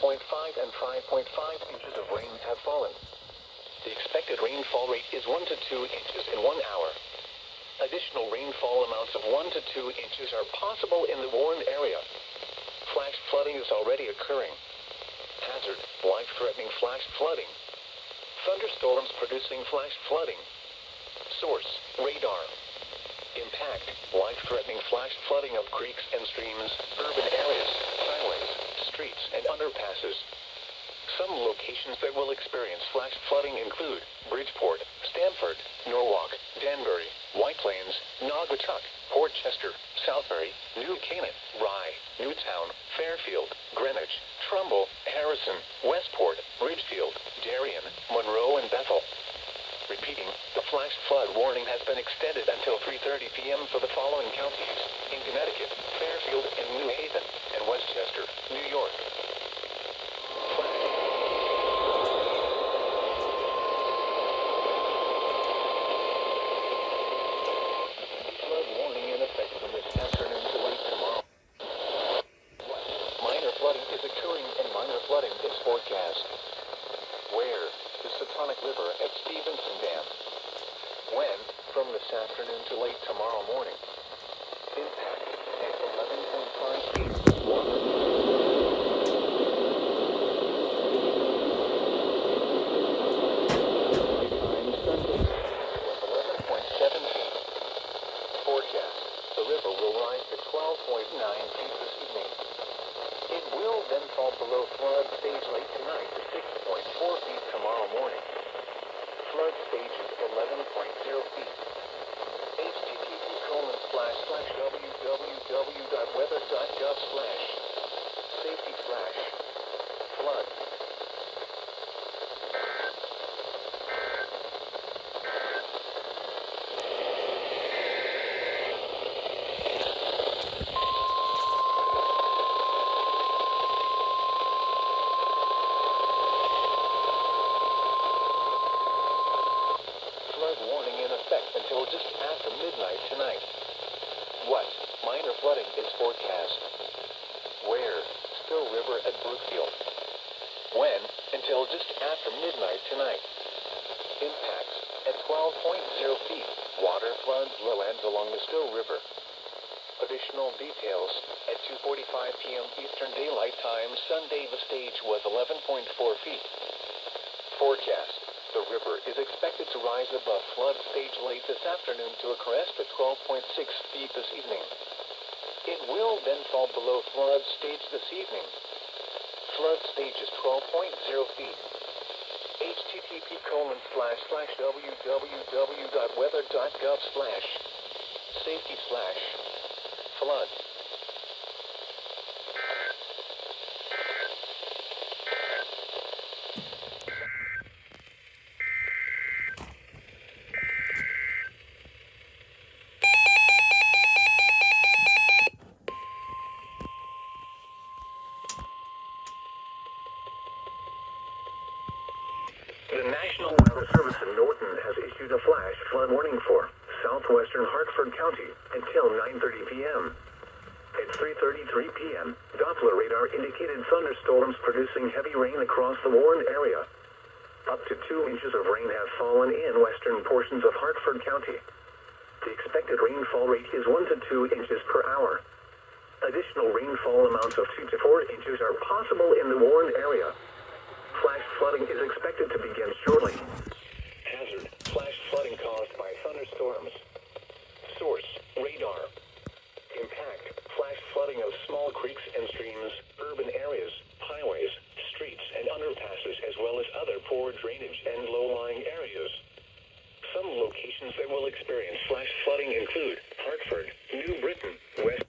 4.5 and 5.5 inches of rain have fallen. The expected rainfall rate is 1 to 2 inches in 1 hour. Additional rainfall amounts of 1 to 2 inches are possible in the warned area. Flash flooding is already occurring. Hazard, life-threatening flash flooding. Thunderstorms producing flash flooding. Source, radar. Impact, life-threatening flash flooding of creeks and streams, urban areas, highways, streets, and underpasses. Some locations that will experience flash flooding include Bridgeport, Stamford, Norwalk, Danbury, White Plains, Naugatuck, Port Chester, Southbury, New Canaan, Rye, Newtown, Fairfield, Greenwich, Trumbull, Harrison, Westport, Ridgefield, Darien, Monroe, and Bethel. Repeating, the flash flood warning has been extended until 3:30 p.m. for the following counties: in Connecticut, Fairfield, and New Haven, and Westchester, New York. Flood warning in effect from this afternoon to late tomorrow. Minor flooding is occurring and minor flooding is forecast. Where? The Satonic River at Stevenson Dam. When? From this afternoon to late tomorrow morning. Impact at 11.5 feet. Water. Time Sunday was 11.7 feet. Forecast. The river will rise to 12.9 feet this evening. It will then fall below flood stage late tonight to 6.4 feet tomorrow morning. Flood stage is 11.0 feet. http://www.weather.gov/safety/flood. Flood warning in effect until just after midnight tonight. What? Minor flooding is forecast. Where? Still River at Brookfield. When? Until just after midnight tonight. Impacts at 12.0 feet. Water floods lowlands along the Still River. Additional details at 2:45 p.m. Eastern Daylight Time Sunday. The stage was 11.4 feet. Forecast. The river is expected to rise above flood stage late this afternoon to a crest at 12.6 feet this evening. It will then fall below flood stage this evening. Flood stage is 12.0 feet. http://www.weather.gov/safety/flood. The National Weather Service in Norton has issued a flash flood warning for southwestern Hartford County until 9:30 p.m. At 3:33 p.m., Doppler radar indicated thunderstorms producing heavy rain across the warned area. Up to 2 inches of rain have fallen in western portions of Hartford County. The expected rainfall rate is 1 to 2 inches per hour. Additional rainfall amounts of 2 to 4 inches are possible in the warned area. Flash flooding is expected to begin shortly. Hazard, flash flooding caused by thunderstorms. Source, radar. Impact, flash flooding of small creeks and streams, urban areas, highways, streets, and underpasses, as well as other poor drainage and low-lying areas. Some locations that will experience flash flooding include Hartford, New Britain, West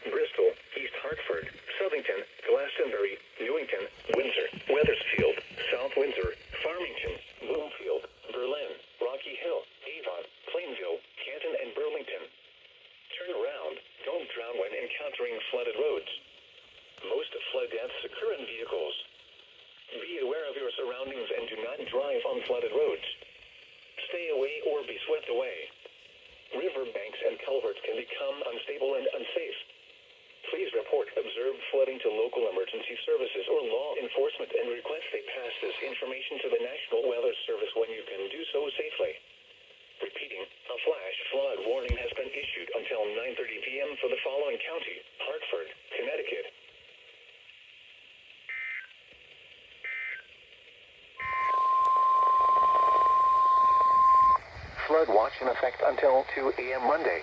Bristol, East Hartford, Southington, Glastonbury, Newington, Windsor, Wethersfield, South Windsor, Farmington, Bloomfield, Berlin, Rocky Hill, Avon, Plainville, Canton, and Burlington. Turn around. Don't drown when encountering flooded roads. Most flood deaths occur in vehicles. Be aware of your surroundings and do not drive on flooded roads. Stay away or be swept away. River banks and culverts can become unstable and unsafe. Please report observed flooding to local emergency services or law enforcement. flood watch in effect until 2 a.m. Monday.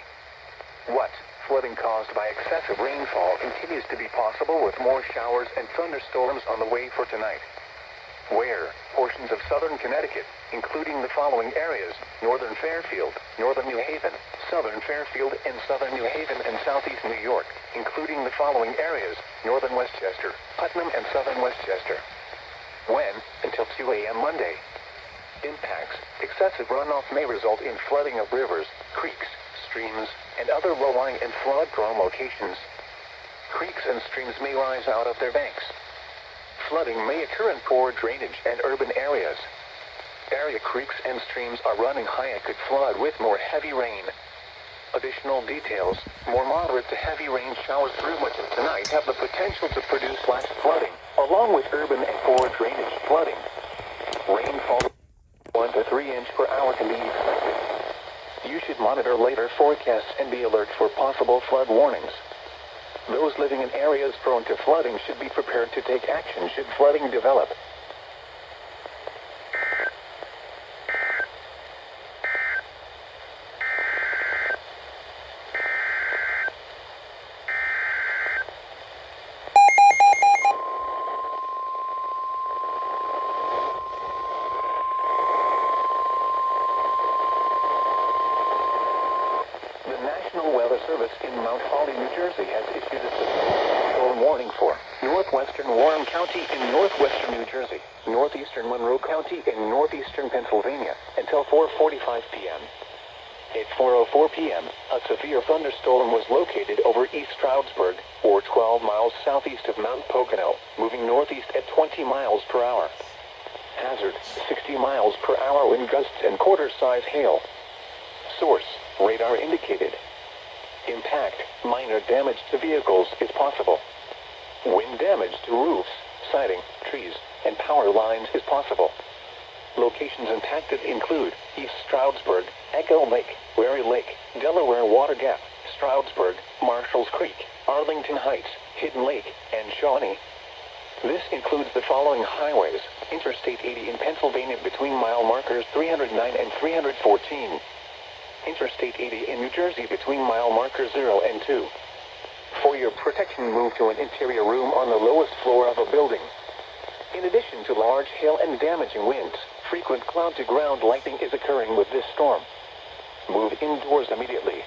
What? Flooding caused by excessive rainfall continues to be possible with more showers and thunderstorms on the way for tonight. Where? Portions of southern Connecticut, including the following areas: northern Fairfield, northern New Haven, southern Fairfield, and southern New Haven and southeast New York, including the following areas: northern Westchester, Putnam, and southern Westchester. When? Until 2 a.m. Monday. Impacts: excessive runoff may result in flooding of rivers, creeks, streams, and other low-lying and flood-prone locations. Creeks and streams may rise out of their banks. Flooding may occur in poor drainage and urban areas. Area creeks and streams are running high and could flood with more heavy rain. Additional details: more moderate to heavy rain showers through much of tonight have the potential to produce flash flooding, along with urban and poor drainage flooding. Rainfall 1 to 3 inches per hour can be expected. You should monitor later forecasts and be alert for possible flood warnings. Those living in areas prone to flooding should be prepared to take action should flooding develop. The National Weather Service in Mount Holly, New Jersey has issued a severe storm warning for northwestern Warren County in northwestern New Jersey, northeastern Monroe County in northeastern Pennsylvania until 4:45 p.m. At 4:04 p.m., a severe thunderstorm was located over East Stroudsburg, or 12 miles southeast of Mount Pocono, moving northeast at 20 miles per hour. Hazard: 60 miles per hour wind gusts and quarter-size hail. Source: radar indicated. Impact: minor damage to vehicles is possible. Wind damage to roofs, siding, trees, and power lines is possible. Locations impacted include East Stroudsburg, Echo Lake, Wary Lake, Delaware Water Gap, Stroudsburg, Marshalls Creek, Arlington Heights, Hidden Lake, and Shawnee. This includes the following highways: Interstate 80 in Pennsylvania between mile markers 309 and 314. Interstate 80 in New Jersey between mile markers 0 and 2. For your protection, move to an interior room on the lowest floor of a building. In addition to large hail and damaging winds, frequent cloud-to-ground lightning is occurring with this storm. Move indoors immediately.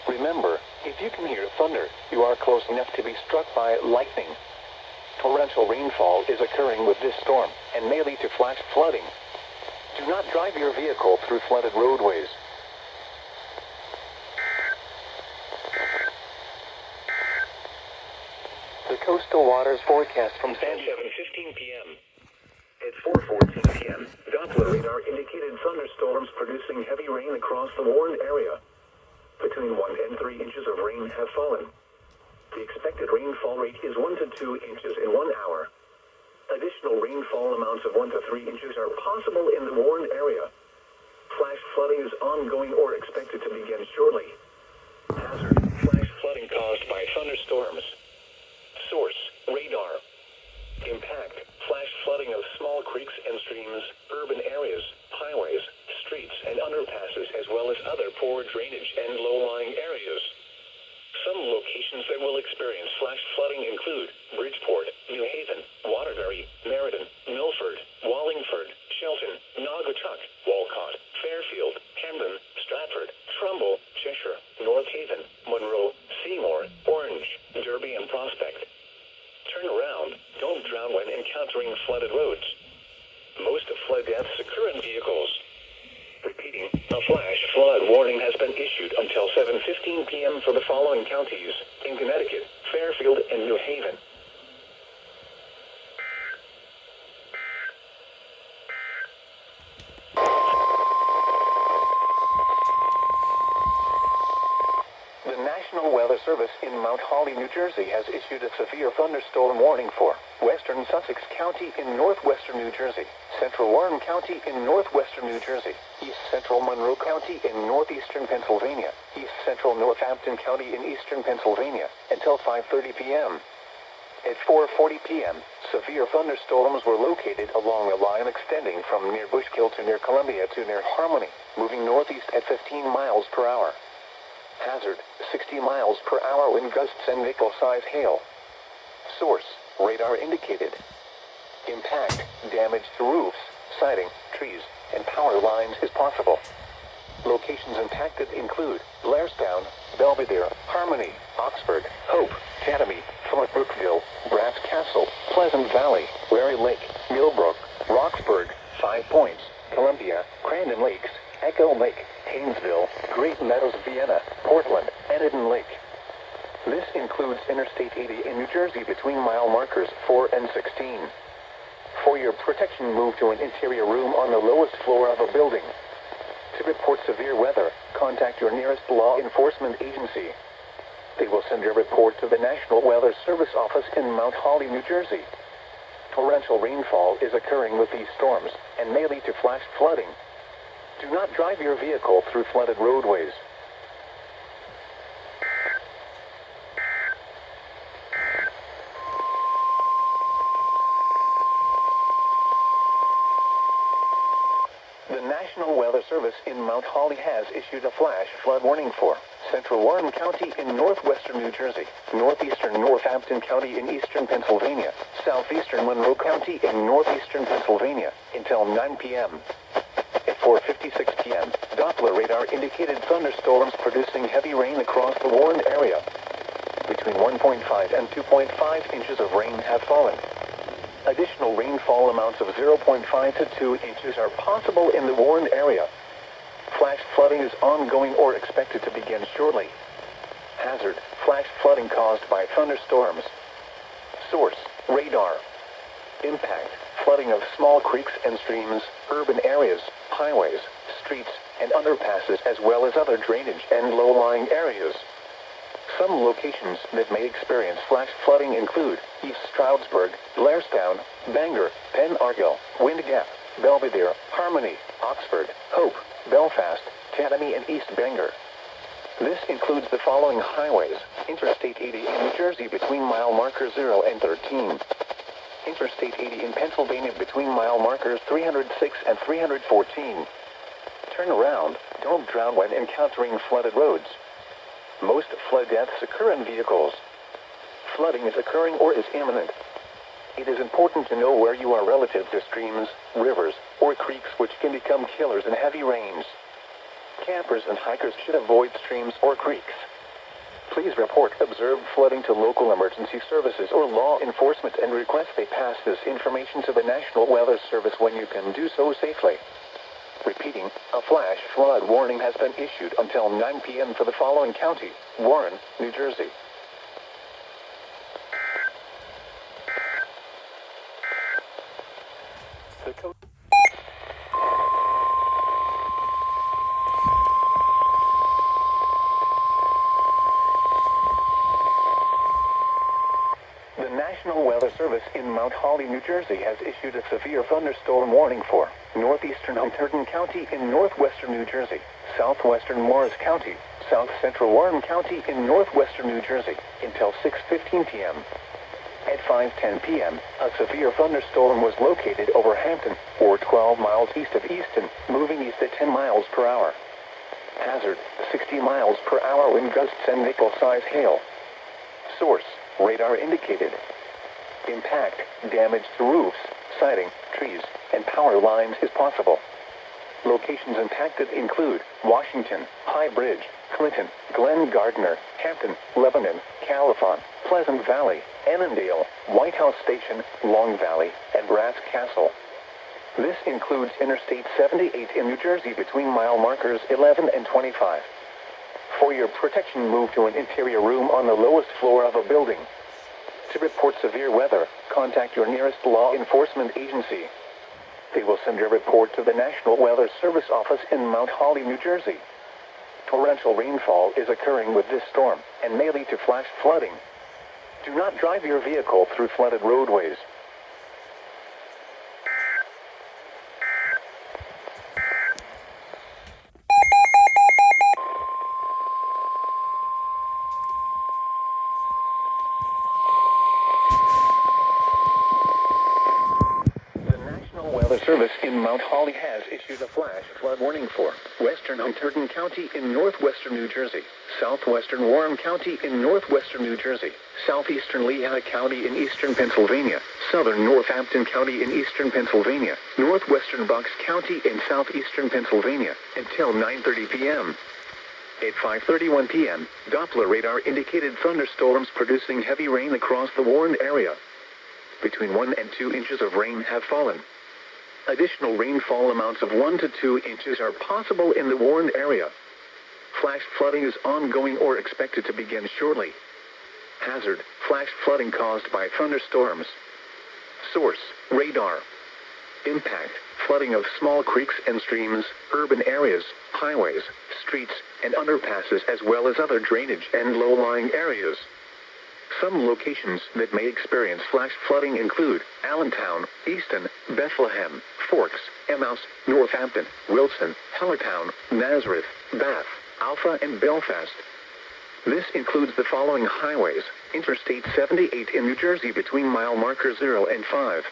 Remember, if you can hear thunder, you are close enough to be struck by lightning. Torrential rainfall is occurring with this storm and may lead to flash flooding. Do not drive your vehicle through flooded roadways. The coastal waters forecast from 7:15 p.m. At 4:14 p.m., Doppler radar indicated thunderstorms producing heavy rain across the Warren area. Between 1 and 3 inches of rain have fallen. The expected rainfall rate is 1 to 2 inches in 1 hour. Additional rainfall amounts of 1 to 3 inches are possible in the Warren area. Flash flooding is ongoing or expected to begin shortly. Hazard: flash flooding caused by thunderstorms. Source: radar. Impact: flash flooding of small creeks and streams, urban areas, highways, streets, and underpasses, as well as other poor drainage and low-lying areas. Some locations that will experience flash flooding include Bridgeport, New Haven, Waterbury, Meriden, Milford, Wallingford, Shelton, Naugatuck, Walcott, Fairfield, Camden, Stratford, Trumbull, Cheshire, North Haven, Monroe, Seymour, Orange, Derby, and Prospect. Turn around. Don't drown when encountering flooded roads. Most of flood deaths occur in vehicles. Repeating, a flash flood warning has been issued until 7:15 p.m. for the following counties in Connecticut: Fairfield and New Haven. The National Weather Service in Mount Holly, New Jersey has issued a severe thunderstorm warning for western Sussex County in northwestern New Jersey, central Warren County in northwestern New Jersey, east central Monroe County in northeastern Pennsylvania, east central Northampton County in eastern Pennsylvania, until 5:30 p.m. At 4:40 p.m., severe thunderstorms were located along a line extending from near Bushkill to near Columbia to near Harmony, moving northeast at 15 miles per hour. Hazard, 60 miles per hour wind gusts and nickel-size hail. Source, radar indicated. Impact, damage to roofs, siding, trees, and power lines is possible. Locations impacted include Blairstown, Belvedere, Harmony, Oxford, Hope, Chatham, Fort Brookville, Brass Castle, Pleasant Valley, Wary Lake, Millbrook, Roxburgh, Five Points, Columbia, Crandon Lakes, Echo Lake, Haynesville, Great Meadows, Vienna, Portland, and Eden Lake. This includes Interstate 80 in New Jersey between mile markers 4 and 16. For your protection, move to an interior room on the lowest floor of a building. To report severe weather, contact your nearest law enforcement agency. They will send your report to the National Weather Service office in Mount Holly, New Jersey. Torrential rainfall is occurring with these storms and may lead to flash flooding. Do not drive your vehicle through flooded roadways. The National Weather Service in Mount Holly has issued a flash flood warning for Central Warren County in northwestern New Jersey, northeastern Northampton County in eastern Pennsylvania, southeastern Monroe County in northeastern Pennsylvania until 9 p.m. At 4:56 p.m., Doppler radar indicated thunderstorms producing heavy rain across the warned area. Between 1.5 and 2.5 inches of rain have fallen. Additional rainfall amounts of 0.5 to 2 inches are possible in the warned area. Flash flooding is ongoing or expected to begin shortly. Hazard, flash flooding caused by thunderstorms. Source, radar. Impact, flooding of small creeks and streams, urban areas, highways, streets, and underpasses, as well as other drainage and low-lying areas. Some locations that may experience flash flooding include East Stroudsburg, Blairstown, Bangor, Penn Argyll, Wind Gap, Belvedere, Harmony, Oxford, Hope, Belfast, Chatham, and East Bangor. This includes the following highways: Interstate 80 in New Jersey between mile markers 0 and 13. Interstate 80 in Pennsylvania between mile markers 306 and 314. Turn around, don't drown when encountering flooded roads. Most flood deaths occur in vehicles. Flooding is occurring or is imminent. It is important to know where you are relative to streams, rivers, or creeks, which can become killers in heavy rains. Campers and hikers should avoid streams or creeks. Please report observed flooding to local emergency services or law enforcement and request they pass this information to the National Weather Service when you can do so safely. Repeating, a flash flood warning has been issued until 9 p.m. for the following county: Warren, New Jersey. The National Weather Service in Mount Holly, New Jersey has issued a severe thunderstorm warning for northeastern Hunterdon County in northwestern New Jersey, southwestern Morris County, south central Warren County in northwestern New Jersey until 6:15 p.m. At 5:10 p.m., a severe thunderstorm was located over Hampton, or 12 miles east of Easton, moving east at 10 miles per hour. Hazard, 60 miles per hour wind gusts and nickel-size hail. Source, radar indicated. Impact, damage to roofs, siding, trees, and power lines is possible. Locations impacted include Washington, High Bridge, Clinton, Glen Gardner, Hampton, Lebanon, Califon, Pleasant Valley, Annandale, White House Station, Long Valley, and Brass Castle. This includes Interstate 78 in New Jersey between mile markers 11 and 25. For your protection, move to an interior room on the lowest floor of a building. To report severe weather, contact your nearest law enforcement agency. They will send your report to the National Weather Service office in Mount Holly, New Jersey. Torrential rainfall is occurring with this storm and may lead to flash flooding. Do not drive your vehicle through flooded roadways. Weather Service in Mount Holly has issued a flash flood warning for western Hunterdon County in northwestern New Jersey, southwestern Warren County in northwestern New Jersey, southeastern Lehigh County in eastern Pennsylvania, southern Northampton County in eastern Pennsylvania, northwestern Bucks County in southeastern Pennsylvania, until 9:30 p.m. At 5:31 p.m., Doppler radar indicated thunderstorms producing heavy rain across the Warren area. Between 1 and 2 inches of rain have fallen. Additional rainfall amounts of 1 to 2 inches are possible in the Warren area. Flash flooding is ongoing or expected to begin shortly. Hazard: flash flooding caused by thunderstorms. Source: radar. Impact: flooding of small creeks and streams, urban areas, highways, streets, and underpasses, as well as other drainage and low-lying areas. Some locations that may experience flash flooding include Allentown, Easton, Bethlehem, Forks, Emmaus, Northampton, Wilson, Hellertown, Nazareth, Bath, Alpha, and Belfast. This includes the following highways: Interstate 78 in New Jersey between mile markers 0 and 5.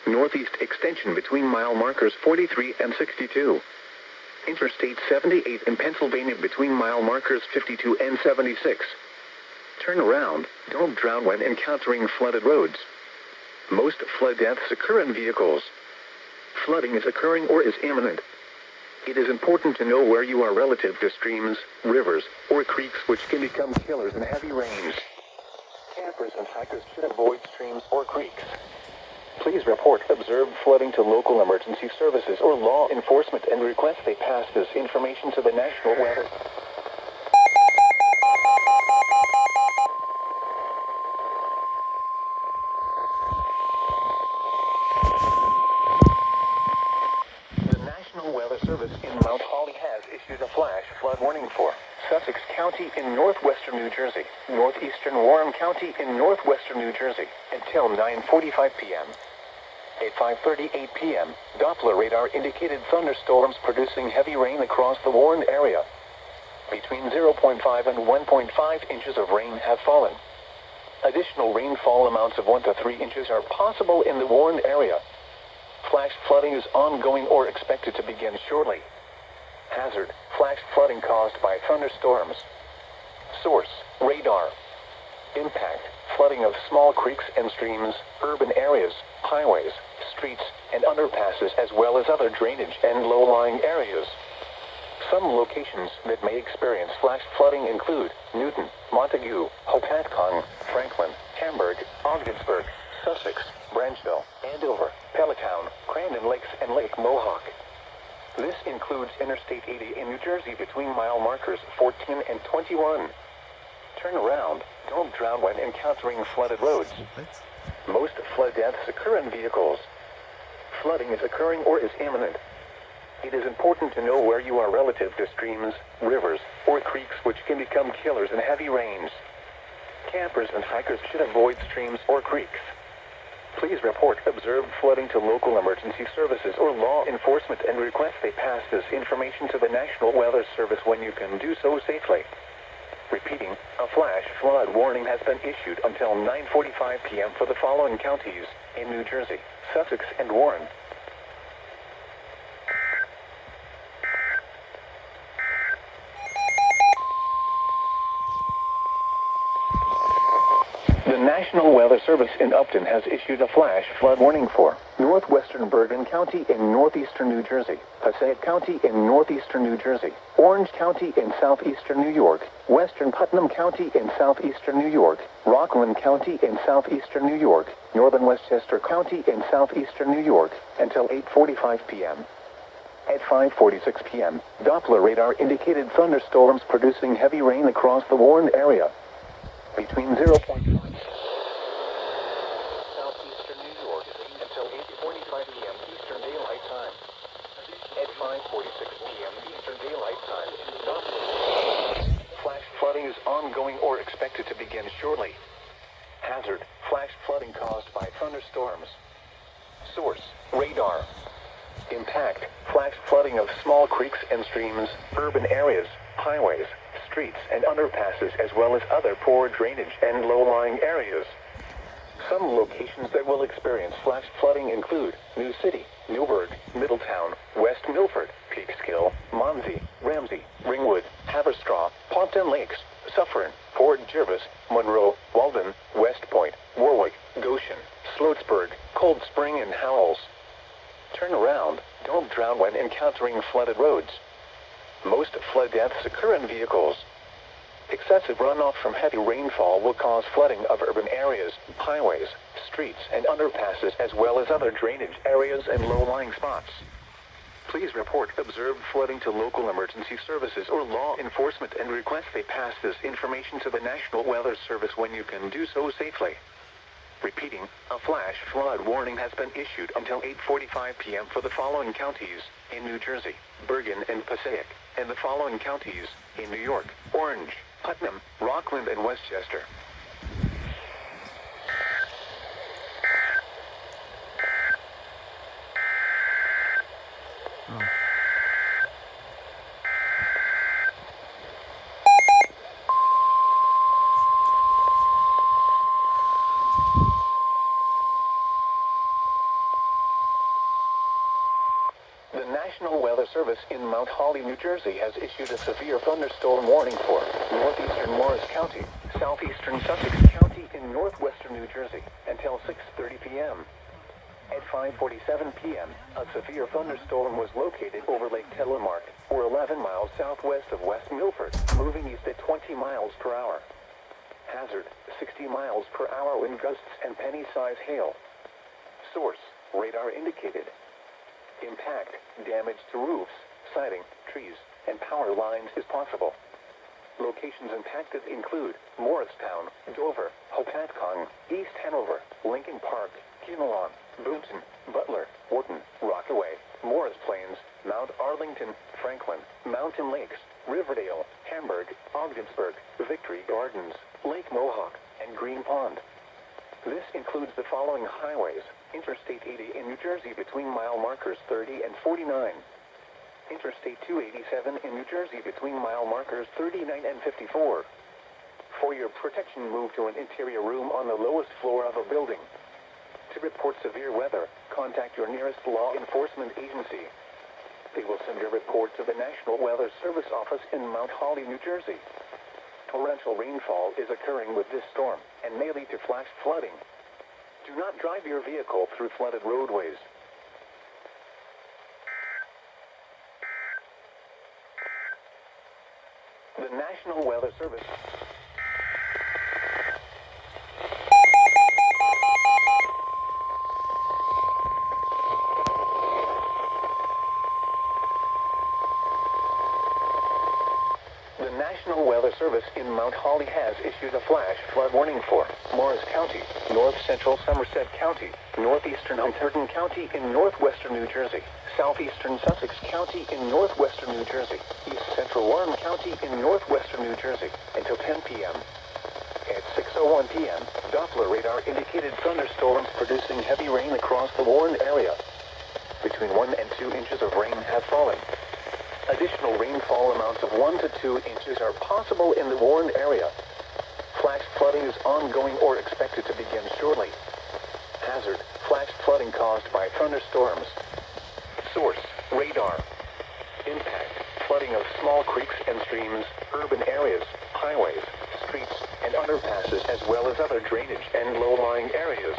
Northeast extension between mile markers 43 and 62. Interstate 78 in Pennsylvania between mile markers 52 and 76. Turn around, don't drown when encountering flooded roads. Most flood deaths occur in vehicles. Flooding is occurring or is imminent. It is important to know where you are relative to streams, rivers, or creeks, which can become killers in heavy rains. Campers and hikers should avoid streams or creeks. Please report observed flooding to local emergency services or law enforcement and request they pass this information to the National Weather. The National Weather Service in Mount Holly has issued a flash flood warning for Sussex County in northwestern New Jersey, northeastern Warren County in northwestern New Jersey, until 9:45 p.m. At 5:38 p.m., Doppler radar indicated thunderstorms producing heavy rain across the Warren area. Between 0.5 and 1.5 inches of rain have fallen. Additional rainfall amounts of 1 to 3 inches are possible in the Warren area. Flash flooding is ongoing or expected to begin shortly. Hazard: flash flooding caused by thunderstorms. Source: radar. Impact: flooding of small creeks and streams, urban areas, highways, streets, and underpasses, as well as other drainage and low-lying areas. Some locations that may experience flash flooding include Newton, Montague, Hopatcong, Franklin, Hamburg, Ogdensburg, Sussex, Branchville, Andover, Pelletown, Crandon Lakes, and Lake Mohawk. This includes Interstate 80 in New Jersey between mile markers 14 and 21. Turn around, don't drown when encountering flooded roads. Most flood deaths occur in vehicles. Flooding is occurring or is imminent. It is important to know where you are relative to streams, rivers, or creeks, which can become killers in heavy rains. Campers and hikers should avoid streams or creeks. Please report observed flooding to local emergency services or law enforcement and request they pass this information to the National Weather Service when you can do so safely. Repeating, a flash flood warning has been issued until 9:45 p.m. for the following counties in New Jersey: Sussex and Warren. The National Weather Service in Upton has issued a flash flood warning for northwestern Bergen County in northeastern New Jersey, Passaic County in northeastern New Jersey, Orange County in southeastern New York, western Putnam County in southeastern New York, Rockland County in southeastern New York, northern Westchester County in southeastern New York, until 8:45 p.m. At 5:46 p.m., Doppler radar indicated thunderstorms producing heavy rain across the Warren area. Between 0.5 southeastern New York until 8:45 p.m. Eastern Daylight Time. At 5:46 p.m. Eastern Daylight Time, flash flooding is ongoing or expected to begin shortly. Hazard: flash flooding caused by thunderstorms. Source: radar. Impact: flash flooding of small creeks and streams, urban areas, highways, streets, and underpasses, as well as other poor drainage and low-lying areas. Some locations that will experience flash flooding include New City, Newburgh, Middletown, West Milford, Peekskill, Monsey, Ramsey, Ringwood, Haverstraw, Pompton Lakes, Suffern, Port Jervis, Monroe, Walden, West Point, Warwick, Goshen, Sloatsburg, Cold Spring, and Howells. Turn around. Don't drown when encountering flooded roads. Most flood deaths occur in vehicles. Excessive runoff from heavy rainfall will cause flooding of urban areas, highways, streets, and underpasses, as well as other drainage areas and low-lying spots. Please report observed flooding to local emergency services or law enforcement and request they pass this information to the National Weather Service when you can do so safely. Repeating, a flash flood warning has been issued until 8:45 p.m. for the following counties in New Jersey: Bergen and Passaic, and the following counties in New York: Orange, Putnam, Rockland, and Westchester. The National Weather Service in Mount Holly, New Jersey has issued a severe thunderstorm warning for northeastern Morris County, southeastern Sussex County, in northwestern New Jersey until 6:30 p.m. At 5:47 p.m., a severe thunderstorm was located over Lake Telemark, or 11 miles southwest of West Milford, moving east at 20 miles per hour. Hazard, 60 miles per hour wind gusts and penny-size hail. Source, radar indicated. Impact, damage to roofs, siding, trees, and power lines is possible. Locations impacted include Morristown, Dover, Hopatcong, East Hanover, Lincoln Park, Kinnelon, Boonton, Butler, Wharton, Rockaway, Morris Plains, Mount Arlington, Franklin, Mountain Lakes, Riverdale, Hamburg, Ogdensburg, Victory Gardens, Lake Mohawk, and Green Pond. This includes the following highways: Interstate 80 in New Jersey between mile markers 30 and 49. Interstate 287 in New Jersey between mile markers 39 and 54. For your protection, move to an interior room on the lowest floor of a building. To report severe weather, contact your nearest law enforcement agency. They will send your report to the National Weather Service office in Mount Holly, New Jersey. Torrential rainfall is occurring with this storm and may lead to flash flooding. Do not drive your vehicle through flooded roadways. The National Weather Service. The National Weather Service in Mount Holly has issued a flash flood warning for Morris County, North Central Somerset County, Northeastern Hunterdon County in northwestern New Jersey, Southeastern Sussex County in northwestern New Jersey, East Central Warren County in northwestern New Jersey until 10 p.m. At 6:01 p.m., Doppler radar indicated thunderstorms producing heavy rain across the Warren area. Between 1 and 2 inches of rain have fallen. Additional rainfall amounts of 1 to 2 inches are possible in the Warren area. Flash flooding is ongoing or expected to begin shortly. Hazard, flash flooding caused by thunderstorms. Source, radar. Impact, flooding of small creeks and streams, urban areas, highways, streets, and underpasses, as well as other drainage and low-lying areas.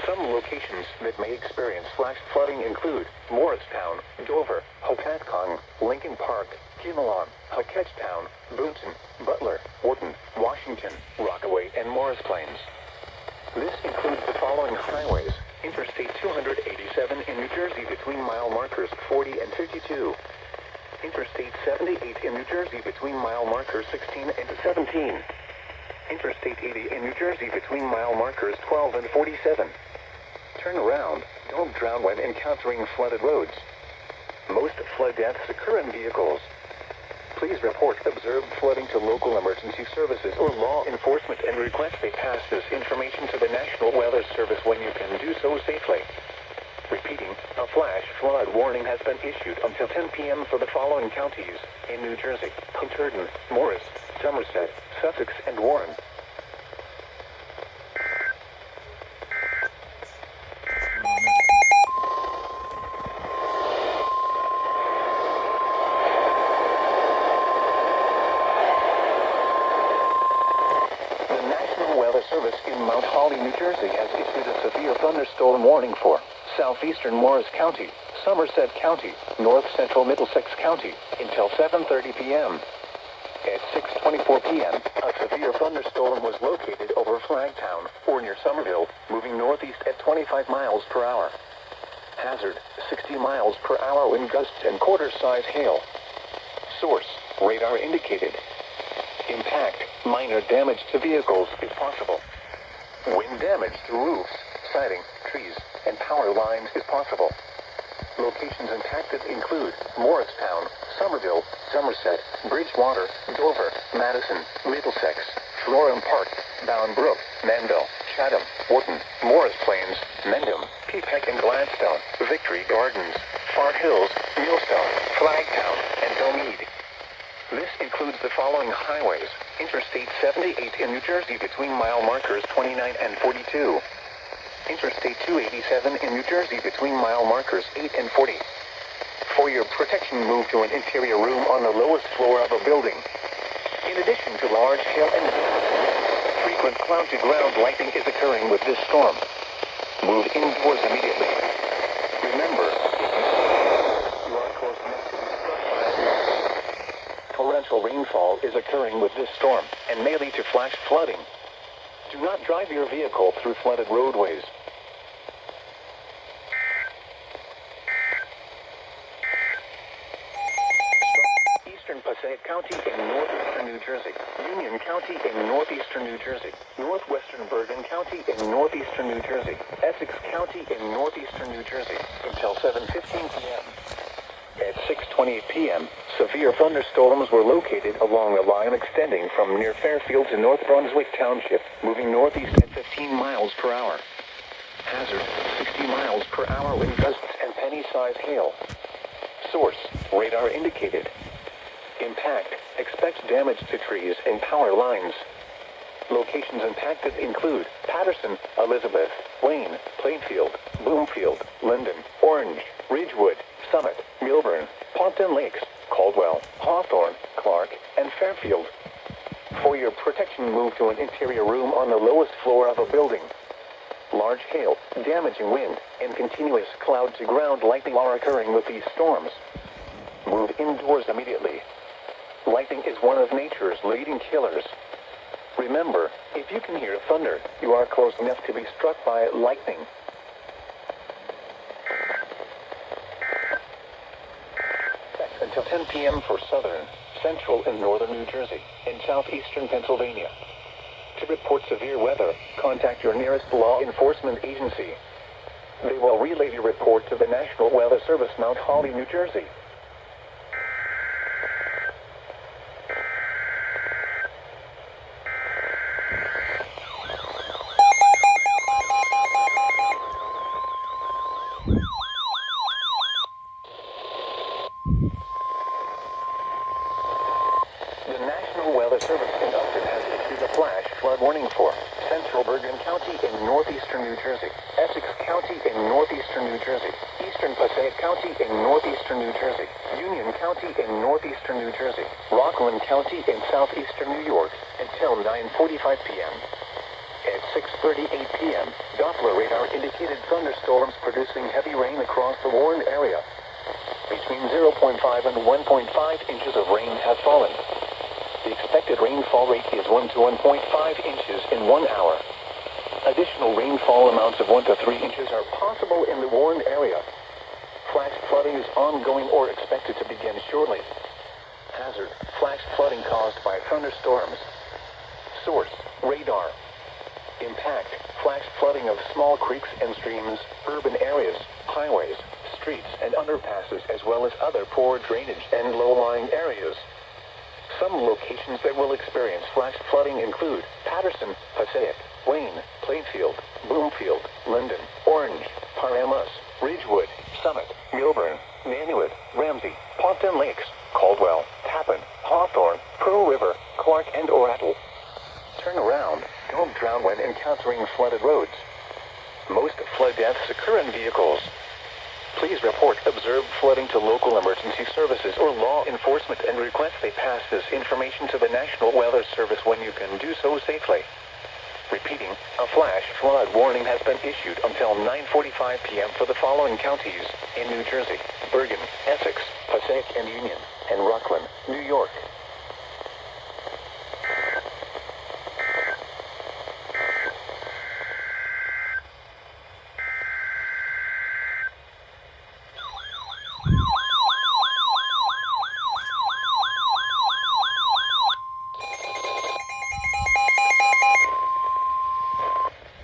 Some locations that may experience flash flooding include Morristown, Dover, Hopatcong, Lincoln Park, Kinnelon, Hutchetown, Boonton, Butler, Wharton, Washington, Rockaway, and Morris Plains. This includes the following highways: Interstate 287 in New Jersey between mile markers 40 and 52. Interstate 78 in New Jersey between mile markers 16 and 17. Interstate 80 in New Jersey between mile markers 12 and 47. Turn around. Don't drown when encountering flooded roads. Most flood deaths occur in vehicles. Please report observed flooding to local emergency services or law enforcement and request they pass this information to the National Weather Service when you can do so safely. Repeating, a flash flood warning has been issued until 10 p.m. for the following counties in New Jersey: Hunterdon, Morris, Somerset, Sussex, and Warren. thunderstorm warning for southeastern Morris County, Somerset County, north central Middlesex County, until 7:30 p.m. At 6:24 p.m., a severe thunderstorm was located over Flagtown, or near Somerville, moving northeast at 25 miles per hour. Hazard, 60 miles per hour wind gusts and quarter-size hail. Source, radar indicated. Impact, minor damage to vehicles if possible. Wind damage to roofs, siding, trees, and power lines is possible. Locations impacted include Morristown, Somerville, Somerset, Bridgewater, Dover, Madison, Middlesex, Florham Park, Bound Brook, Manville, Chatham, Wharton, Morris Plains, Mendham, Peapack and Gladstone, Victory Gardens, Far Hills, Millstone, Flagtown, and Domead. This includes the following highways: Interstate 78 in New Jersey between mile markers 29 and 42. Interstate 287 in New Jersey between mile markers 8 and 40. For your protection, move to an interior room on the lowest floor of a building. In addition to large hail and wind, frequent cloud-to-ground lightning is occurring with this storm. Move indoors immediately. Remember, you are close enough to be struck by lightning. Torrential rainfall is occurring with this storm and may lead to flash flooding. Do not drive your vehicle through flooded roadways. Eastern Passaic County in northeastern New Jersey. Union County in northeastern New Jersey. Northwestern Bergen County in northeastern New Jersey. Essex County in northeastern New Jersey until 7:15 p.m. At 6:28 p.m., severe thunderstorms were located along a line extending from near Fairfield to North Brunswick Township, moving northeast at 15 miles per hour. Hazard, 60 miles per hour wind gusts and penny-sized hail. Source, radar indicated. Impact, expect damage to trees and power lines. Locations impacted include Patterson, Elizabeth, Wayne, Plainfield, Bloomfield, Linden, Orange, Ridgewood, Summit, Milburn, Pompton Lakes, Caldwell, Hawthorne, Clark, and Fairfield. For your protection, move to an interior room on the lowest floor of a building. Large hail, damaging wind, and continuous cloud-to-ground lightning are occurring with these storms. Move indoors immediately. Lightning is one of nature's leading killers. Remember, if you can hear thunder, you are close enough to be struck by lightning. Until 10 p.m. for southern, central, and northern New Jersey, and southeastern Pennsylvania. To report severe weather, contact your nearest law enforcement agency. They will relay your report to the National Weather Service, Mount Holly, New Jersey. The National Weather Service in Upton has issued a flash flood warning for central Bergen County in northeastern New Jersey, Essex County in northeastern New Jersey, eastern Passaic County in northeastern New Jersey, Union County in northeastern New Jersey, Rockland County in southeastern New York until 9:45 p.m. At 6:38 p.m., Doppler radar indicated thunderstorms producing heavy rain across the warned area. Between 0.5 and 1.5 inches of rain have fallen. The expected rainfall rate is 1 to 1.5 inches in 1 hour. Additional rainfall amounts of 1 to 3 inches are possible in the warned area. Flash flooding is ongoing or expected to begin shortly. Hazard, flash flooding caused by thunderstorms. Source, radar. Impact, flash flooding of small creeks and streams, urban areas, highways, streets, and underpasses, as well as other poor drainage and low-lying areas. Some locations that will experience flash flooding include Patterson, Passaic, Wayne, Plainfield, Bloomfield, Linden, Orange, Paramus, Ridgewood, Summit, Milburn, Nanuet, Ramsey, Pompton Lakes, Caldwell, Tappan, Hawthorne, Pearl River, Clark, and Oracle. Turn around. Don't drown when encountering flooded roads. Most flood deaths occur in vehicles. Please report observed flooding to local emergency services or law enforcement and request they pass this information to the National Weather Service when you can do so safely. Repeating, a flash flood warning has been issued until 9:45 p.m. for the following counties in New Jersey: Bergen, Essex, Passaic and Union, and Rockland, New York.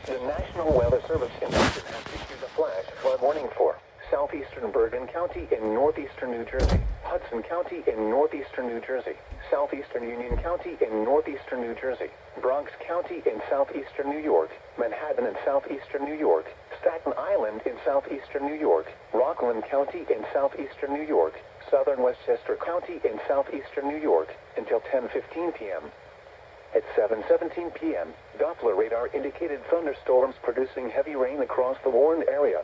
The National Weather Service in Boston has issued a flash flood warning for southeastern Bergen County in northeastern New Jersey, Hudson County in northeastern New Jersey, southeastern Union County in northeastern New Jersey, Bronx County in southeastern New York, Manhattan in southeastern New York, Staten Island in southeastern New York, Rockland County in southeastern New York, southern Westchester County in southeastern New York until 10:15 p.m. At 7:17 p.m., Doppler radar indicated thunderstorms producing heavy rain across the warned area.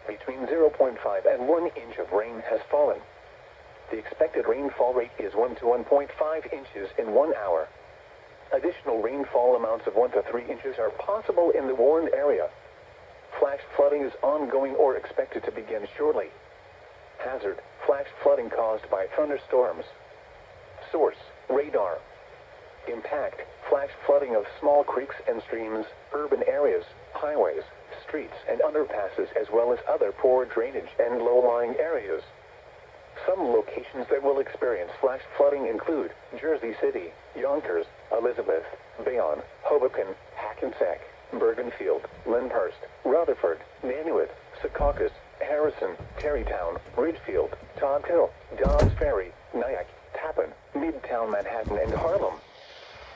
Between 0.5 and 1 inch of rain has fallen. The expected rainfall rate is 1 to 1.5 inches in 1 hour. Additional rainfall amounts of 1 to 3 inches are possible in the warned area. Flash flooding is ongoing or expected to begin shortly. Hazard: flash flooding caused by thunderstorms. Source: radar. Impact: flash flooding of small creeks and streams, urban areas, highways, streets and underpasses, as well as other poor drainage and low-lying areas. Some locations that will experience flash flooding include Jersey City, Yonkers, Elizabeth, Bayonne, Hoboken, Hackensack, Bergenfield, Lyndhurst, Rutherford, Nanuet, Secaucus, Harrison, Tarrytown, Ridgefield, Todd Hill, Dobbs Ferry, Nyack, Tappan, Midtown Manhattan and Harlem.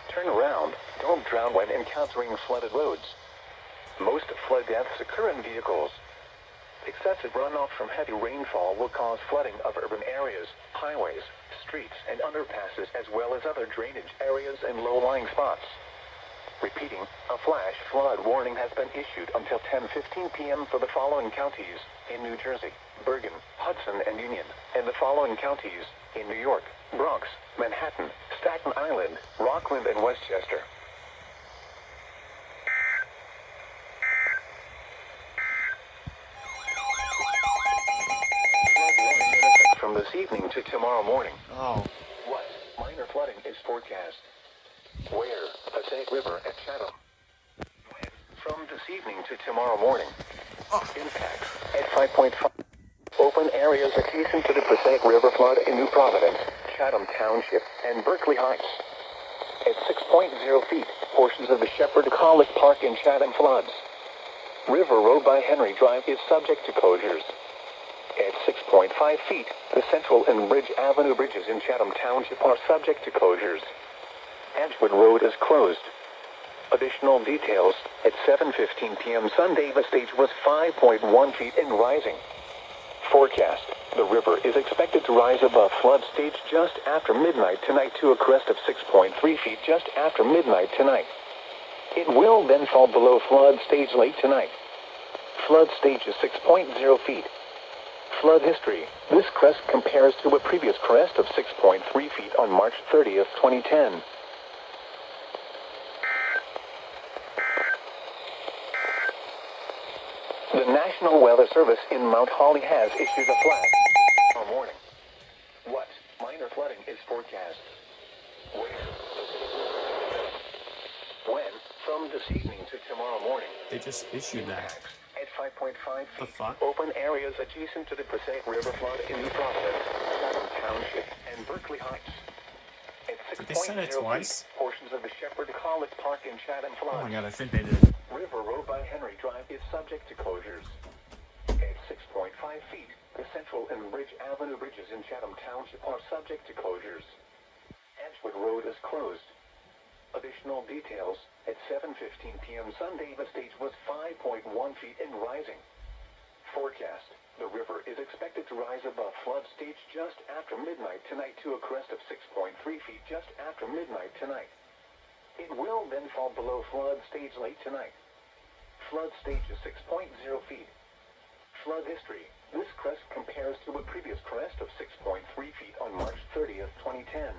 Turn around. Don't drown when encountering flooded roads. Most flood deaths occur in vehicles. Excessive runoff from heavy rainfall will cause flooding of urban areas, highways, streets, and underpasses, as well as other drainage areas and low-lying spots. Repeating, a flash flood warning has been issued until 10:15 p.m. for the following counties in New Jersey: Bergen, Hudson and Union, and the following counties in New York: Bronx, Manhattan, Staten Island, Rockland and Westchester. From this evening to tomorrow morning. Oh. What minor flooding is forecast? Where? Passaic River at Chatham. When? From this evening to tomorrow morning. Impact at 5.5. Open areas adjacent to the Passaic River flood in New Providence, Chatham Township, and Berkeley Heights. At 6.0 feet, portions of the Shepherd College Park in Chatham floods. River Road by Henry Drive is subject to closures. At 6.5 feet, the Central and Bridge Avenue bridges in Chatham Township are subject to closures. Edgewood Road is closed. Additional details: at 7:15 p.m. Sunday, the stage was 5.1 feet and rising. Forecast: the river is expected to rise above flood stage just after midnight tonight to a crest of 6.3 feet just after midnight tonight. It will then fall below flood stage late tonight. Flood stage is 6.0 feet. Flood history: this crest compares to a previous crest of 6.3 feet on March 30th, 2010. The National Weather Service in Mount Holly has issued a flash tomorrow morning. What minor flooding is forecast? Where? When? From this evening to tomorrow morning. They just issued that. At 5.5 feet. The fuck? Open areas adjacent to the Passaic River flood in New Providence, Chatham Township, and Berkeley Heights. At 6.0 Did they say that twice? feet, portions of the Shepherd College Park in Chatham Oh floods. my god, I think they did. River Road by Henry Drive is subject to closures. At 6.5 feet, the Central and Bridge Avenue bridges in Chatham Township are subject to closures. Edgewood Road is closed. Additional details: at 7:15 p.m. Sunday, the stage was 5.1 feet and rising. Forecast: the river is expected to rise above flood stage just after midnight tonight to a crest of 6.3 feet just after midnight tonight. It will then fall below flood stage late tonight. Flood stage is 6.0 feet. Flood history: this crest compares to a previous crest of 6.3 feet on March 30th, 2010.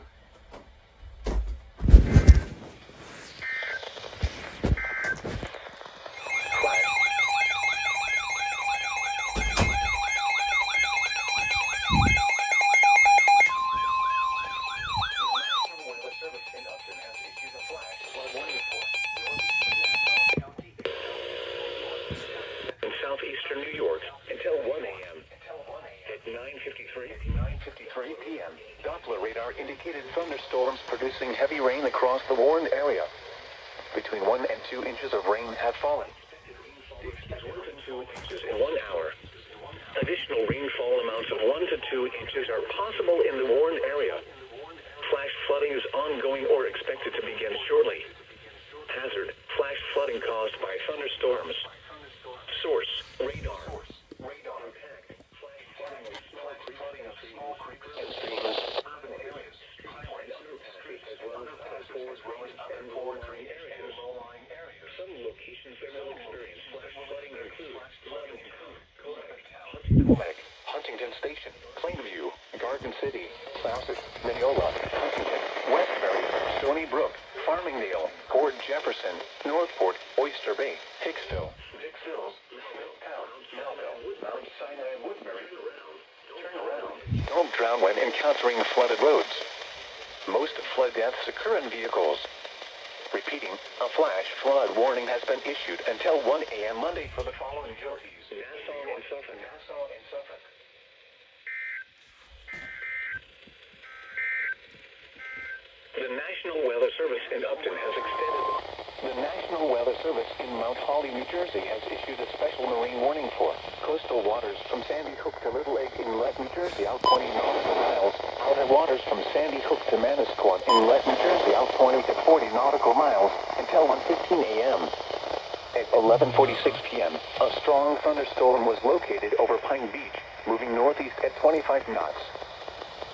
eastern New York until 1 a.m. At 9:53 p.m., Doppler radar indicated thunderstorms producing heavy rain across the warned area. Between 1 and 2 inches of rain have fallen. Is 1 to 2 inches in 1 hour. Additional rainfall amounts of 1 to 2 inches are possible in the warned area. Flash flooding is ongoing or expected to begin shortly. Hazard: flash flooding caused by thunderstorms. Source: radar. Radar impact. Flash flooding of small flooding of small creeks and streams, urban areas, and underpasses, as well as forest roads and low-lying areas. Some locations that will experience flash flooding include Kodak, Huntington Station, Plainview, Garden City, Southside, Mineola, Huntington, Westbury, Stony Brook, Farmingdale, Port Jefferson, Northport, Oyster Bay, Hicksville, Dixville, Melville, Mount Sinai, Woodbury. Turn around. Don't drown when encountering flooded roads. Most flood deaths occur in vehicles. Repeating, a flash flood warning has been issued until 1 a.m. Monday for the following counties: Nassau and Suffolk. The National Weather Service in Upton has extended. The National Weather Service in Mount Holly, New Jersey has issued a special marine warning for coastal waters from Sandy Hook to Little Egg Inlet, New Jersey, out 20 nautical miles. Outer waters from Sandy Hook to Manasquan Inlet, New Jersey, out 20 to 40 nautical miles until 1:15 a.m. At 11:46 p.m., a strong thunderstorm was located over Pine Beach, moving northeast at 25 knots.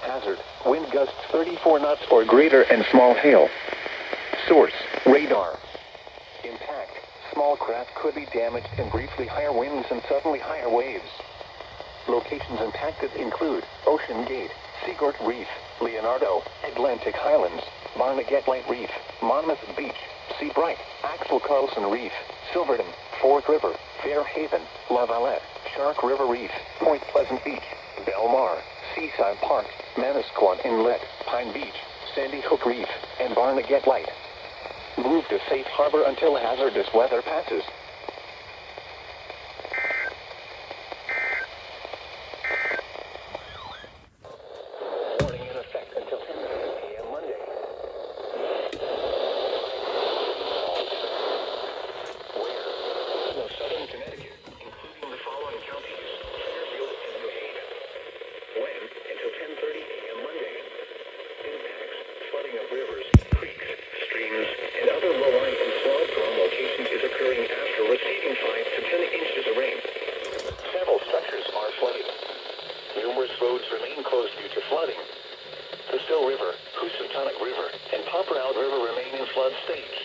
Hazard: wind gusts 34 knots or greater and small hail. Source: radar. Impact: small craft could be damaged and briefly higher winds and suddenly higher waves. Locations impacted include Ocean Gate, Seagirt Reef, Leonardo, Atlantic Highlands, Barnegat Light Reef, Monmouth Beach, Seabright, Axel Carlson Reef, Silverton, Fork River, Fairhaven, La Valette, Shark River Reef, Point Pleasant Beach, Belmar, Seaside Park, Manasquan Inlet, Pine Beach, Sandy Hook Reef, and Barnegat Light. Move to safe harbor until hazardous weather passes. Warning in effect until 10 a.m. Monday. Where? No, southern Connecticut, including the following counties: Fairfield and New Haven. When? Until 10:30 a.m. Monday. Impacts: flooding of rivers, creeks, streams, and other low-lying and flood-prone locations is occurring after receiving 5 to 10 inches of rain. Several structures are flooded. Numerous roads remain closed due to flooding. The Still River, Housatonic River, and Paparoud River remain in flood stage.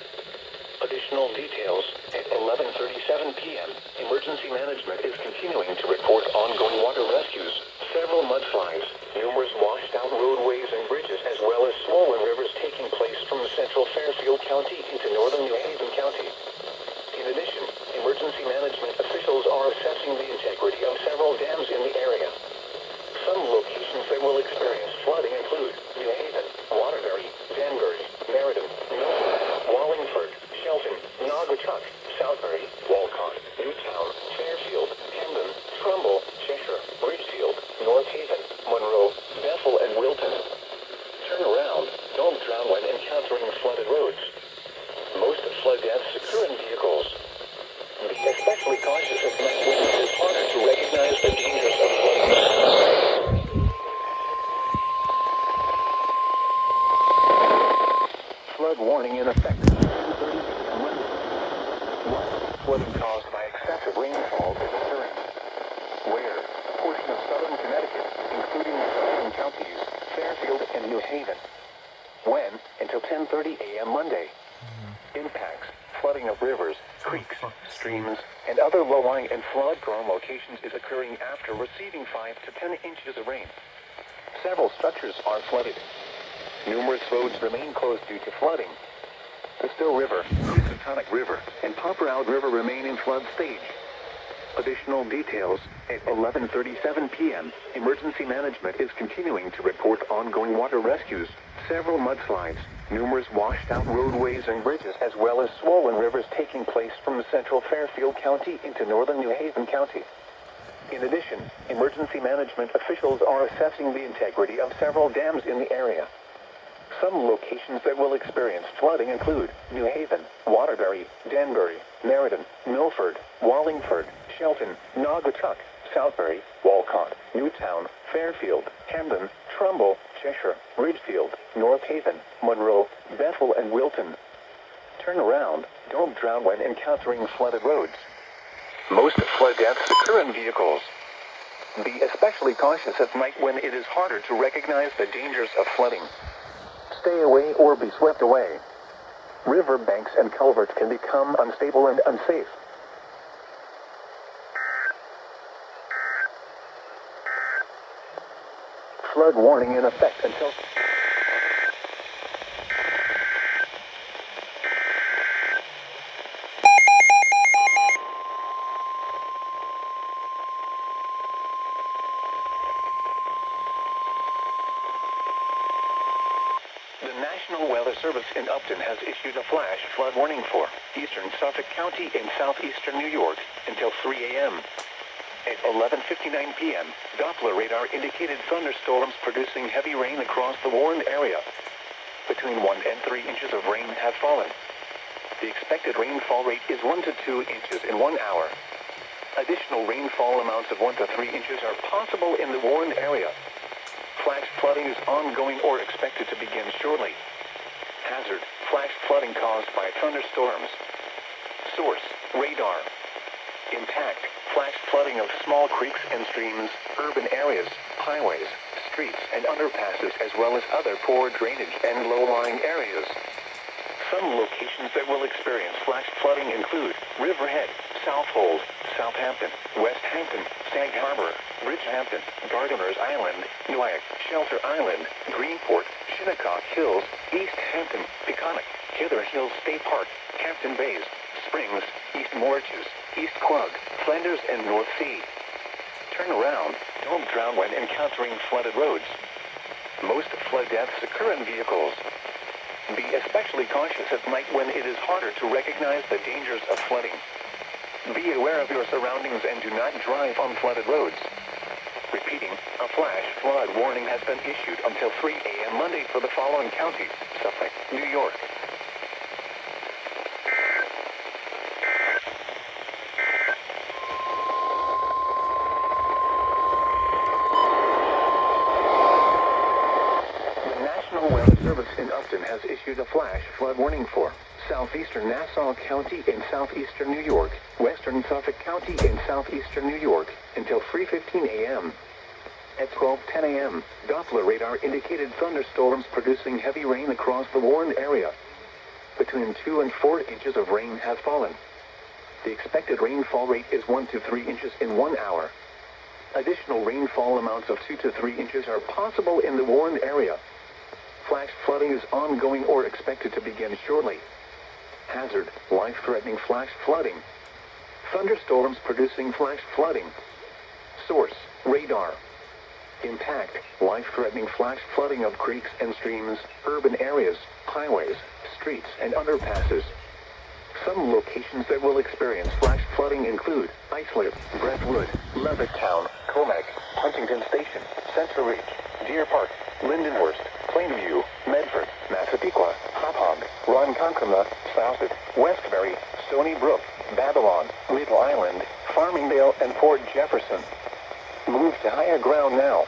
Additional details: at 11:37 p.m., emergency management is continuing to report ongoing water rescues, several mudslides, numerous washed-out roadways and bridges, as well as smaller rivers taking place from central Fairfield County into northern New Haven County. In addition, emergency management officials are assessing the integrity of several dams in the area. Some locations that will experience flooding include New Haven, Waterbury, Danbury, Meriden, Milford, Wallingford, Shelton, Naugatuck, Southbury, Walcott, Newtown, Fairfield, Camden, Trumbull, Cheshire, Ridgefield, North Haven, Monroe, Bethel, and Wilton. Turn around. Don't drown when encountering flooded roads. Most flood deaths occur in vehicles. Be especially cautious at night when it is harder to recognize the dangers of flooding. Flood warning in effect. Flooding caused by excessive rainfall is occurring. Where? A portion of southern Connecticut, including the surrounding counties, Fairfield and New Haven. When? Until 10:30 a.m. Monday. Impacts: flooding of rivers, creeks, streams, and other low-lying and flood-prone locations is occurring after receiving 5 to 10 inches of rain. Several structures are flooded. Numerous roads remain closed due to flooding. The Still River, Housatonic River, and Paparoud River remain in flood stage. Additional details: at 11:37 p.m., emergency management is continuing to report ongoing water rescues, several mudslides, numerous washed-out roadways and bridges, as well as swollen rivers taking place from central Fairfield County into northern New Haven County. In addition, emergency management officials are assessing the integrity of several dams in the area. Some locations that will experience flooding include New Haven, Waterbury, Danbury, Meriden, Milford, Wallingford, Shelton, Naugatuck, Southbury, Walcott, Newtown, Fairfield, Camden, Trumbull, Cheshire, Ridgefield, North Haven, Monroe, Bethel, and Wilton. Turn around. Don't drown when encountering flooded roads. Most flood deaths occur in vehicles. Be especially cautious at night when it is harder to recognize the dangers of flooding. Stay away or be swept away. River banks and culverts can become unstable and unsafe. Flood warning in effect until... The National Weather Service in Upton has issued a flash flood warning for eastern Suffolk County and southeastern New York until 3 a.m. At 11:59 p.m., Doppler radar indicated thunderstorms producing heavy rain across the warned area. Between 1 and 3 inches of rain have fallen. The expected rainfall rate is 1 to 2 inches in 1 hour. Additional rainfall amounts of 1 to 3 inches are possible in the warned area. Flash flooding is ongoing or expected to begin shortly. Hazard: flash flooding caused by thunderstorms. Source: radar. Impact: flash flooding of small creeks and streams, urban areas, highways, streets, and underpasses, as well as other poor drainage and low-lying areas. Some locations that will experience flash flooding include Riverhead, Southold, Southampton, West Hampton, Sag Harbor, Bridgehampton, Gardiner's Island, Nyack, Shelter Island, Greenport, Shinnecock Hills, East Hampton, Peconic, Hither Hills State Park, Captain Bays, Springs, East Morges, East Quogue, Flanders, and North Sea. Turn around. Don't drown when encountering flooded roads. Most flood deaths occur in vehicles. Be especially cautious at night when it is harder to recognize the dangers of flooding. Be aware of your surroundings and do not drive on flooded roads. Repeating, a flash flood warning has been issued until 3 a.m. Monday for the following counties: Suffolk, New York. The National Weather Service in Upton has issued a flash flood warning for southeastern Nassau County and southeastern New York, western Suffolk County and southeastern New York until 3:15 a.m. At 12:10 a.m., Doppler radar indicated thunderstorms producing heavy rain across the warned area. Between 2 and 4 inches of rain have fallen. The expected rainfall rate is 1 to 3 inches in 1 hour. Additional rainfall amounts of 2 to 3 inches are possible in the warned area. Flash flooding is ongoing or expected to begin shortly. Hazard: life-threatening flash flooding. Thunderstorms producing flash flooding. Source: radar. Impact: life-threatening flash flooding of creeks and streams, urban areas, highways, streets, and underpasses. Some locations that will experience flash flooding include Islip, Brentwood, Levittown, Comac, Huntington Station, Central Reach, Deer Park, Lindenhurst, Plainview, Medford, Massapequa, Hauppauge, Ronkonkoma, Southwood, Westbury, Stony Brook, Babylon, Little Island, Farmingdale, and Port Jefferson. Move to higher ground now.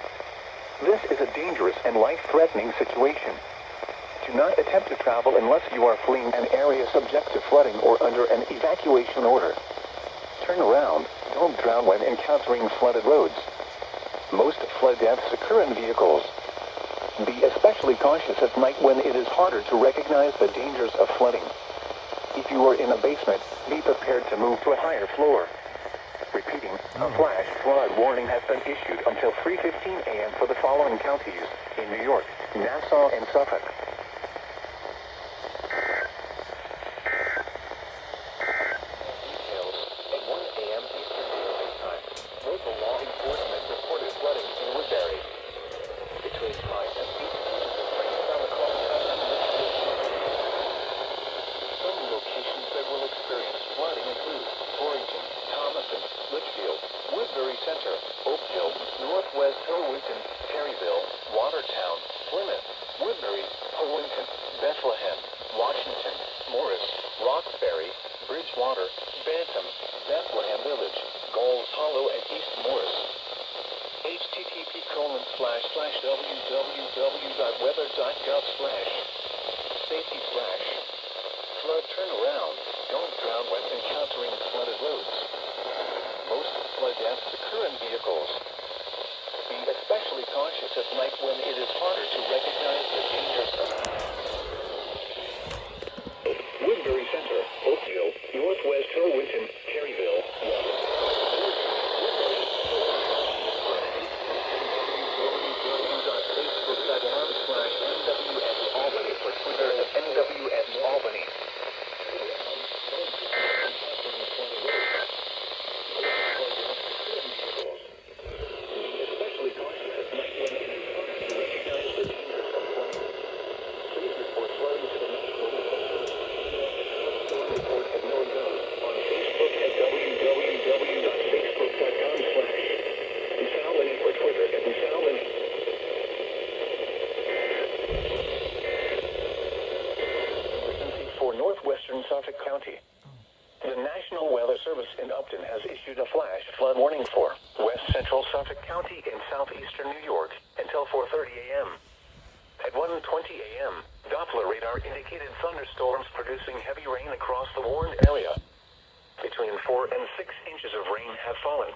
This is a dangerous and life-threatening situation. Do not attempt to travel unless you are fleeing an area subject to flooding or under an evacuation order. Turn around. Don't drown when encountering flooded roads. Most flood deaths occur in vehicles. Be especially cautious at night when it is harder to recognize the dangers of flooding. If you are in a basement, be prepared to move to a higher floor. Repeating, a flash flood warning has been issued until 3:15 a.m. for the following counties in New York, Nassau, and Suffolk. Details at 1 a.m. Eastern Daylight Time. Local law enforcement reported flooding in Woodbury. Between 5 and 8 inches of rain fell across Woodbury Center, Oakville, Northwest Hillwinton, Perryville, Watertown, Plymouth, Woodbury, Hillwinton, Bethlehem, Washington, Morris, Roxbury, Bridgewater, Bantam, Bethlehem Village, Galls Hollow, and East Morris. http://www.weather.gov/safety/ flood turnaround. Don't drown when encountering flooded roads. Most flood deaths occur in vehicles. Be especially cautious at night when it is harder to recognize the dangers of Woodbury Center, Oakville, Northwest Hillwinton, Perryville, www.facebook.com/NWS Albany for Twitter at NWS Albany. Especially cautious at night when it is harder to recognize the dangers of flooding. Please report flooding to the National Report at NOAA on Facebook at www.facebook.com/Salmony or Twitter at Salmony. Emergency for northwestern Suffolk County. The National Weather Service in Upton has issued a flash flood warning for west central Suffolk County in southeastern New York until 4:30 a.m. At 1:20 a.m., Doppler radar indicated thunderstorms producing heavy rain across the warned area. Between 4 and 6 inches of rain have fallen.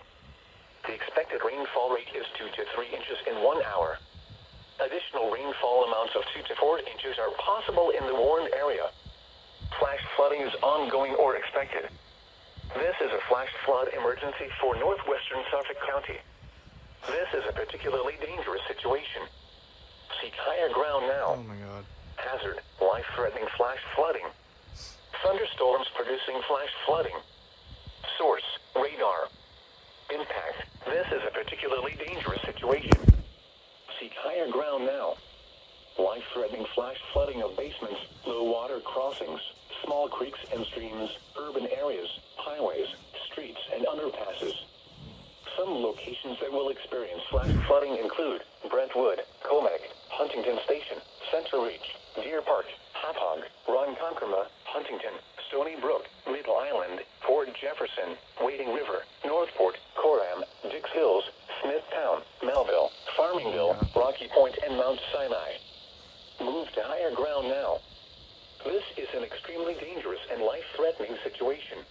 The expected rainfall rate is 2 to 3 inches in 1 hour. Additional rainfall amounts of 2 to 4 inches are possible in the warned area. Flash flooding is ongoing or expected. This is a flash flood emergency for northwestern Suffolk County. This is a particularly dangerous situation. Seek higher ground now. Oh my god. Hazard, life-threatening flash flooding. Thunderstorms producing flash flooding. Source, radar. Impact, this is a particularly dangerous situation. Seek higher ground now. Life-threatening flash flooding of basements, low water crossings, small creeks and streams, urban areas, highways, streets, and underpasses. Some locations that will experience flash flooding include Brentwood, Comac, Huntington Station, Center Reach, Deer Park, Hauppauge, Ronkonkoma, Huntington, Stony Brook, Little Island, Port Jefferson, Wading River, Northport, Coram, Dix Hills, Smithtown, Melville, Farmingville, Rocky Point, and Mount Sinai. Move to higher ground now. This is an extremely dangerous and life-threatening situation.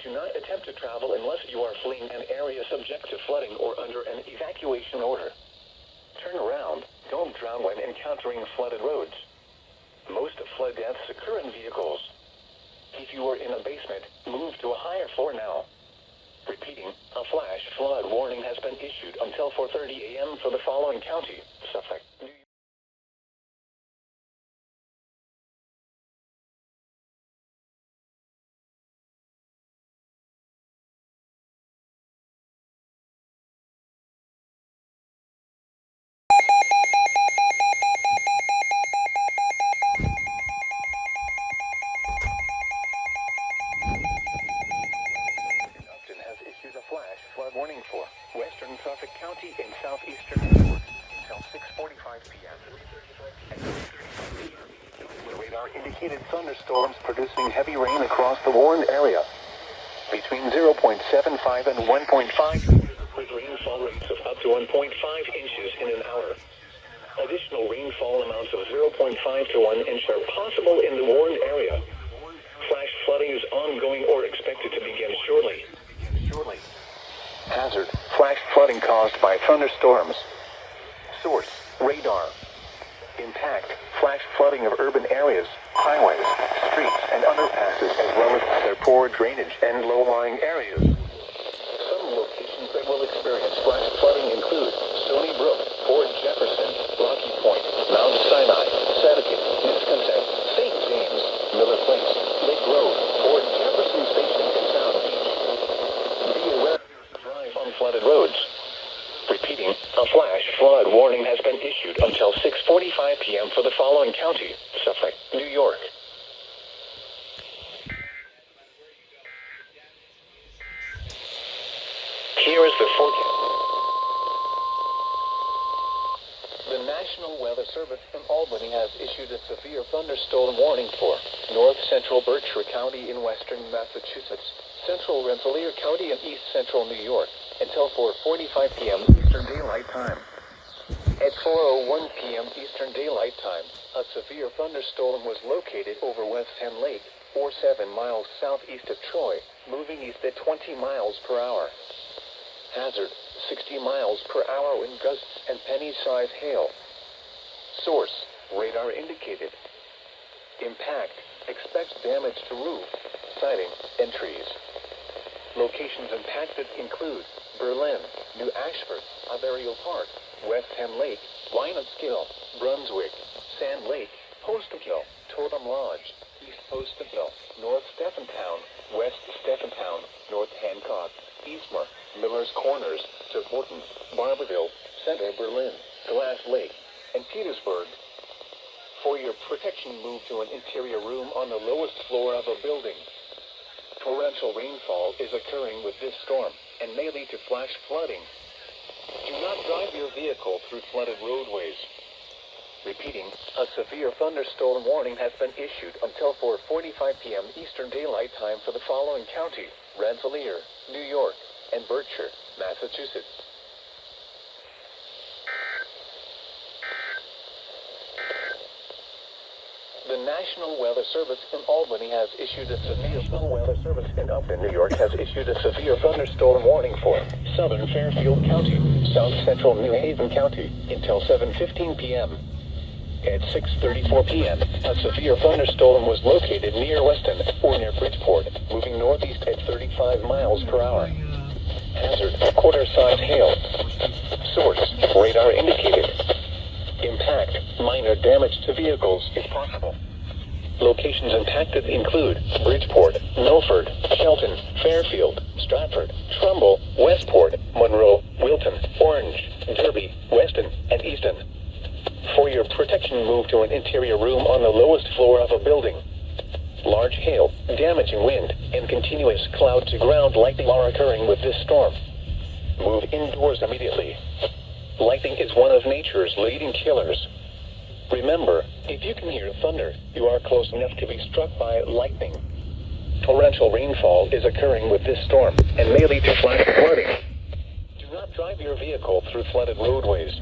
Do not attempt to travel unless you are fleeing an area subject to flooding or under an evacuation order. Turn around. Don't drown when encountering flooded roads. Most flood deaths occur in vehicles. If you are in a basement, move to a higher floor now. Repeating, a flash flood warning has been issued until 4:30 a.m. for the following county: Suffolk, New York. Flood warning for western Suffolk County in southeastern New York until 6:45 p.m. At 3:30 p.m., the radar indicated thunderstorms producing heavy rain across the warned area. Between 0.75 and 1.5 with rainfall rates of up to 1.5 inches in an hour. Additional rainfall amounts of 0.5 to 1 inch are possible in the warned area. Flash flooding is ongoing or expected to begin shortly. Hazard, flash flooding caused by thunderstorms. Source, radar. Impact, flash flooding of urban areas, highways, streets, and underpasses, as well as other poor drainage and low-lying areas. Some locations that will experience flash flooding include Stony Brook, Port Jefferson, Rocky Point, Mount Sinai, Seneca, Miscontent, St. James, Miller Place, Lake Road, Port Jefferson Station, and Sound Beach. Be aware to drive on flooded roads. Repeating, a flash flood warning has been issued until 6:45 p.m. for the following county: Suffolk, New York. Here is the The forecast. The National Weather Service in Albany has issued a severe thunderstorm warning for north central Berkshire County in western Massachusetts, central Rensselaer County and east central New York until 4:45 p.m. Eastern Daylight Time. At 4:01 p.m. Eastern Daylight Time, a severe thunderstorm was located over West Hen Lake, 7 miles southeast of Troy, moving east at 20 miles per hour. Hazard, 60 miles per hour wind gusts and penny-sized hail. Source, radar indicated. Impact, expects damage to roof, siding, and trees. Locations impacted include Berlin, New Ashford, Averill Park, West Hen Lake, Lineskill, Brunswick, Sand Lake, Postonville, Totem Lodge, East Postonville, North Stephentown, West Stephentown, North Hancock, Eastmore, Miller's Corners, Tubborton, Barberville, Center Berlin, Glass Lake, and Petersburg. For your protection, move to an interior room on the lowest floor of a building. Torrential rainfall is occurring with this storm and may lead to flash flooding. Do not drive your vehicle through flooded roadways. Repeating, a severe thunderstorm warning has been issued until 4:45 p.m. Eastern Daylight Time for the following counties: Rensselaer, New York, and Berkshire, Massachusetts. The National Weather Service in Albany has issued a severe weather service in Upton, New York has issued a severe thunderstorm warning for southern Fairfield County, south central New Haven County until 7:15 p.m. At 6:34 p.m., a severe thunderstorm was located near Weston or near Bridgeport, moving northeast at 35 miles per hour. Hazard, quarter-size hail. Source, radar indicated. Impact, minor damage to vehicles if possible. Locations impacted include Bridgeport, Milford, Shelton, Fairfield, Stratford, Trumbull, Westport, Monroe, Wilton, Orange, Derby, Weston, and Easton. For your protection, move to an interior room on the lowest floor of a building. Large hail, damaging wind, and continuous cloud-to-ground lightning are occurring with this storm. Move indoors immediately. Lightning is one of nature's leading killers. Remember, if you can hear thunder, you are close enough to be struck by lightning. Torrential rainfall is occurring with this storm and may lead to flash flooding. Do not drive your vehicle through flooded roadways.